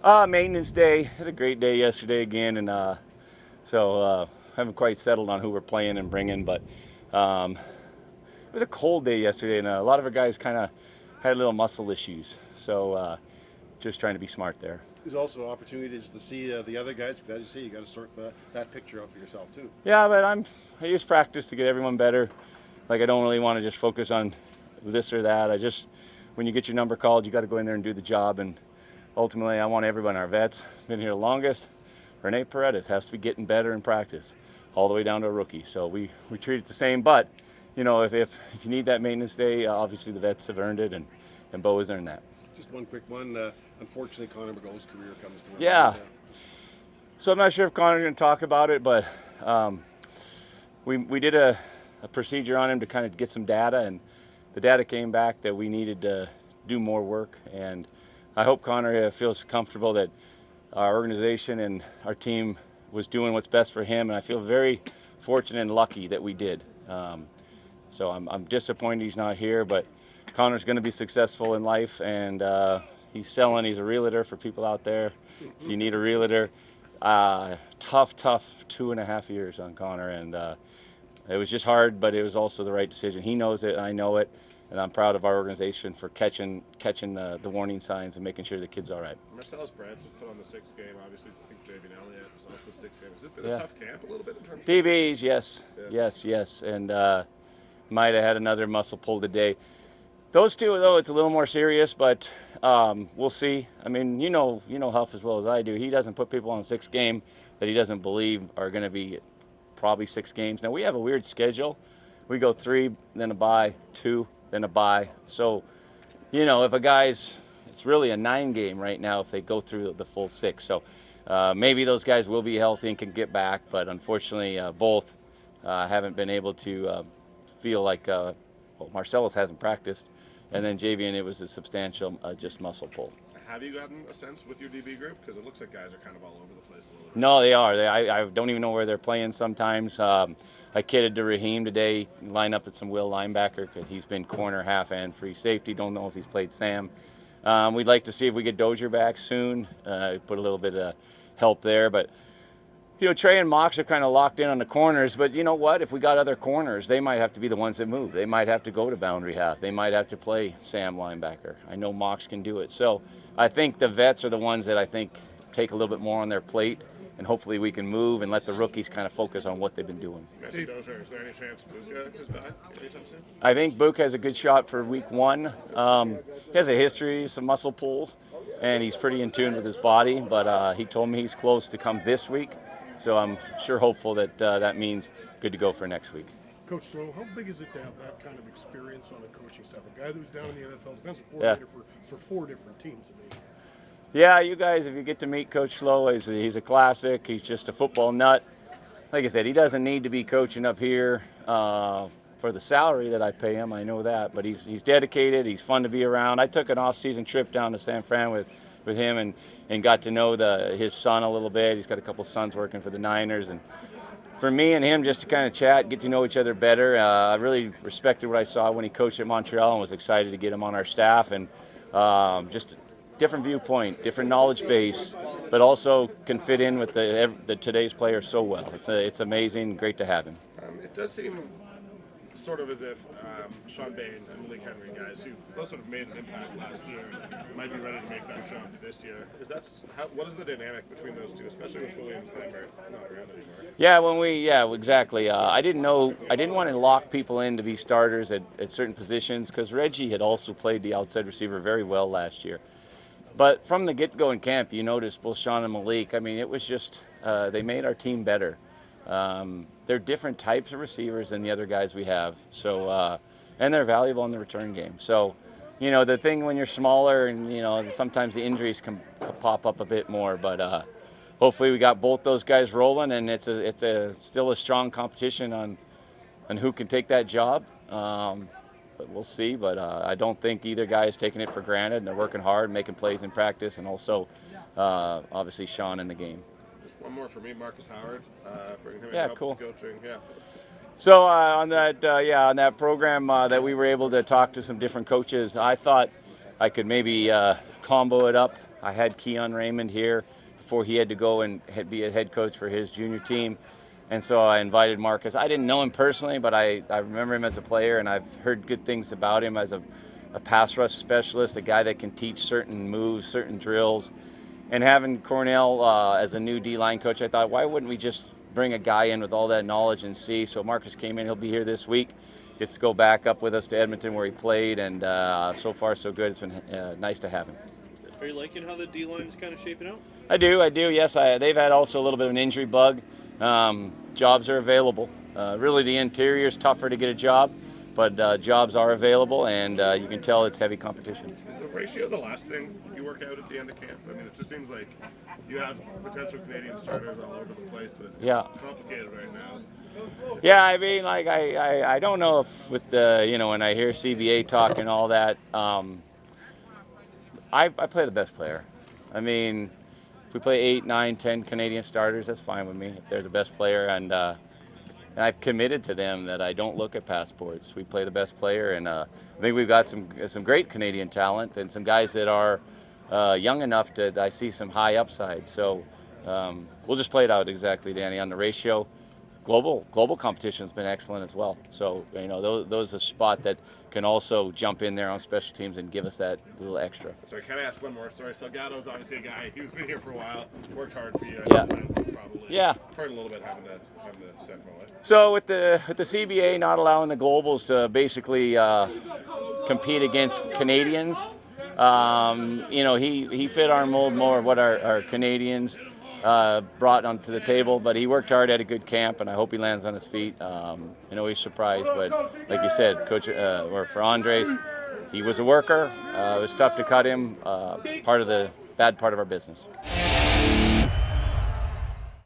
Maintenance day. Had a great day yesterday again, and so haven't quite settled on who we're playing and bringing, but it was a cold day yesterday, and a lot of our guys kind of had little muscle issues. So just trying to be smart there. There's also opportunities to see the other guys, because as you say, you got to sort that picture out for yourself too. Yeah, but I use practice to get everyone better. Like I don't really want to just focus on this or that. When you get your number called, you got to go in there and do the job. And ultimately, I want everyone, our vets, been here the longest. Rene Paredes has to be getting better in practice, all the way down to a rookie. So we treat it the same. But you know, if you need that maintenance day, obviously the vets have earned it, and Bo has earned that. Just one quick one. Unfortunately, Connor McGough's career comes to an end. Yeah. So I'm not sure if Connor's going to talk about it, but we did a procedure on him to kind of get some data, and the data came back that we needed to do more work. And I hope Connor feels comfortable that our organization and our team was doing what's best for him, and I feel very fortunate and lucky that we did. So I'm disappointed he's not here, but Connor's going to be successful in life, and he's selling. He's a realtor for people out there. If you need a realtor, tough 2.5 years on Connor, and it was just hard, but it was also the right decision. He knows it, I know it, and I'm proud of our organization for catching the warning signs and making sure the kid's all right. Marcellus Branch was put on the sixth game. Obviously, I think J.V. Elliott was also sixth game. Has it been a tough camp a little bit in terms of DBs? Yes, and might have had another muscle pull today. Those two, though, it's a little more serious, but we'll see. I mean, you know Huff as well as I do. He doesn't put people on a sixth game that he doesn't believe are going to be probably 6 games. Now, we have a weird schedule. We go 3, then a bye, 2, then a bye. So, if a guy's, it's really a 9 game right now if they go through the full 6. So maybe those guys will be healthy and can get back, but unfortunately both haven't been able to feel like Marcellus hasn't practiced, and then JV, and it was a substantial just muscle pull. Have you gotten a sense with your DB group? Because it looks like guys are kind of all over the place a little bit. No, they are. I don't even know where they're playing sometimes. I kidded to Raheem today, line up at some will linebacker because he's been corner, half, and free safety. Don't know if he's played Sam. We'd like to see if we get Dozier back soon, put a little bit of help there, but Trey and Mox are kind of locked in on the corners, but you know what? If we got other corners, they might have to be the ones that move. They might have to go to boundary half. They might have to play Sam linebacker. I know Mox can do it. So I think the vets are the ones that I think take a little bit more on their plate, and hopefully we can move and let the rookies kind of focus on what they've been doing. Messi Dozier, is there any chance Buka is back anytime soon? I think Book has a good shot for week 1. He has a history, some muscle pulls, and he's pretty in tune with his body, but he told me he's close to come this week. So I'm sure hopeful that that means good to go for next week. Coach Slow, how big is it to have that kind of experience on the coaching staff? A guy that was down in the NFL defensive coordinator for 4 different teams. I mean. Yeah, you guys, if you get to meet Coach Slow, he's a classic. He's just a football nut. Like I said, he doesn't need to be coaching up here for the salary that I pay him. I know that, but he's dedicated. He's fun to be around. I took an off-season trip down to San Fran with him and got to know his son a little bit. He's got a couple sons working for the Niners, and for me and him just to kind of chat, get to know each other better. I really respected what I saw when he coached at Montreal and was excited to get him on our staff, and just a different viewpoint, different knowledge base, but also can fit in with the today's players so well. It's amazing, great to have him. It does seem sort of as if Sean Bain and Malik Henry, guys who both sort of made an impact last year, might be ready to make that jump this year. What is the dynamic between those two, especially with Williams not around anymore? Yeah, exactly. I didn't want to lock people in to be starters at certain positions because Reggie had also played the outside receiver very well last year. But from the get-go in camp, you noticed both Sean and Malik, I mean, it was just they made our team better. They're different types of receivers than the other guys we have. So, and they're valuable in the return game. So, the thing when you're smaller and, sometimes the injuries can pop up a bit more. But hopefully we got both those guys rolling, and it's still a strong competition on who can take that job. But we'll see. But I don't think either guy is taking it for granted, and they're working hard, making plays in practice, and also obviously Sean in the game. One more for me, Marcus Howard. Bringing him Yeah, in cool. coaching. Yeah. So on that program that we were able to talk to some different coaches, I thought I could maybe combo it up I had Keon Raymond here before he had to go and be a head coach for his junior team. And so I invited Marcus. I didn't know him personally, but I remember him as a player, and I've heard good things about him as a pass rush specialist, a guy that can teach certain moves, certain drills. And having Cornell as a new D-line coach, I thought, why wouldn't we just bring a guy in with all that knowledge and see? So Marcus came in. He'll be here this week. Gets to go back up with us to Edmonton where he played, and so far so good. It's been nice to have him. Are you liking how the D-line is kind of shaping out? I do. Yes, they've had also a little bit of an injury bug. Jobs are available. Really, the interior is tougher to get a job, but jobs are available, and you can tell it's heavy competition. Is the ratio the last thing you work out at the end of camp? I mean, it just seems like you have potential Canadian starters all over the place, but it's complicated right now. Yeah, I mean, like I don't know if with the when I hear CBA talk and all that, I play the best player. I mean, if we play 8, 9, 10 Canadian starters, that's fine with me. If they're the best player, and I've committed to them that I don't look at passports. We play the best player, and I think we've got some great Canadian talent and some guys that are young enough that I see some high upside. So we'll just play it out exactly, Danny, on the ratio. Global competition has been excellent as well. So those are a spot that can also jump in there on special teams and give us that little extra. Sorry, can I ask one more? Sorry, Salgado's obviously a guy. He's been here for a while. Worked hard for you. Probably. Yeah. Hurt a little bit having to send him away. So with the CBA not allowing the Globals to basically compete against Canadians, he fit our mold more of what our Canadians brought onto the table, but he worked hard, had a good camp, and I hope he lands on his feet. He's surprised, but like you said, Coach, or for Andres, he was a worker. It was tough to cut him. Part of the bad part of our business.